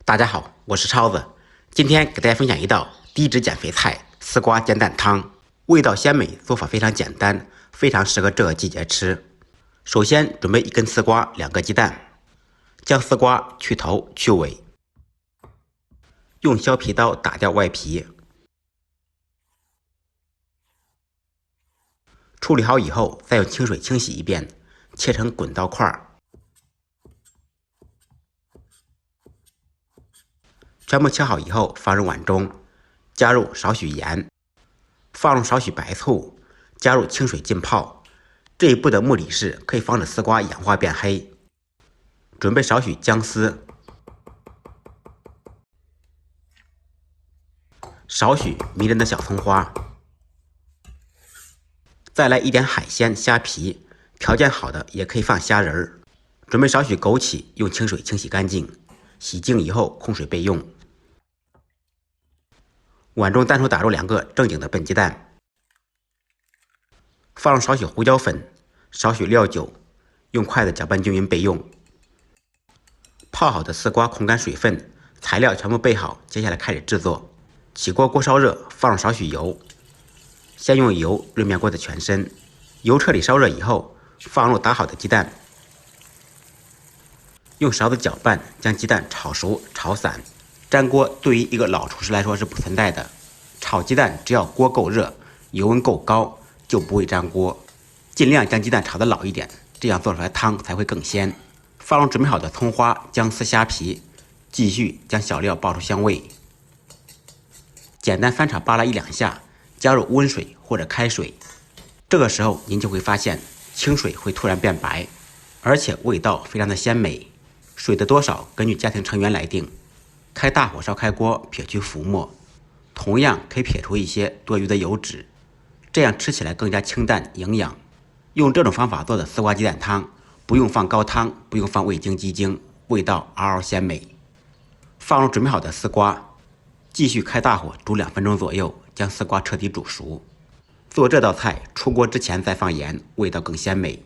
大家好，我是超子，今天给大家分享一道低脂减肥菜——丝瓜煎蛋汤，味道鲜美，做法非常简单，非常适合这个季节吃。首先准备1根丝瓜，2个鸡蛋，将丝瓜去头去尾，用削皮刀打掉外皮。处理好以后，再用清水清洗一遍，切成滚刀块。全部切好以后，放入碗中，加入少许盐，放入少许白醋，加入清水浸泡。这一步的目的是可以防止丝瓜氧化变黑。准备少许姜丝，少许迷人的小葱花，再来一点海鲜虾皮，条件好的也可以放虾仁儿。准备少许枸杞，用清水清洗干净，洗净以后控水备用。碗中单独打入2个正经的笨鸡蛋，放入少许胡椒粉，少许料酒，用筷子搅拌均匀备用。泡好的丝瓜控干水分，材料全部备好，接下来开始制作。起锅，锅烧热，放入少许油，先用油润面锅的全身，油彻底烧热以后，放入打好的鸡蛋，用勺子搅拌，将鸡蛋炒熟炒散。粘锅对于一个老厨师来说是不存在的，炒鸡蛋只要锅够热，油温够高，就不会粘锅。尽量将鸡蛋炒得老一点，这样做出来汤才会更鲜。放入准备好的葱花、姜丝、虾皮，继续将小料爆出香味。简单翻炒扒拉1-2下，加入温水或者开水。这个时候您就会发现清水会突然变白，而且味道非常的鲜美。水的多少根据家庭成员来定。开大火烧开锅，撇去浮沫，同样可以撇除一些多余的油脂，这样吃起来更加清淡营养。用这种方法做的丝瓜鸡蛋汤，不用放高汤，不用放味精鸡精，味道嗷嗷鲜美。放入准备好的丝瓜，继续开大火煮2分钟左右，将丝瓜彻底煮熟。做这道菜出锅之前再放盐，味道更鲜美。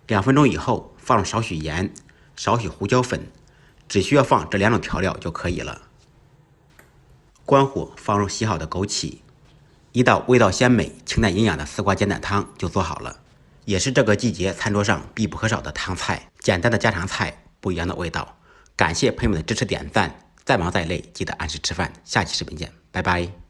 2分钟以后，放入少许盐，少许胡椒粉，只需要放这2种调料就可以了。关火，放入洗好的枸杞，一道味道鲜美、清淡营养的丝瓜煎蛋汤就做好了，也是这个季节餐桌上必不可少的汤菜。简单的家常菜，不一样的味道。感谢朋友们的支持点赞，再忙再累记得按时吃饭。下期视频见，拜拜。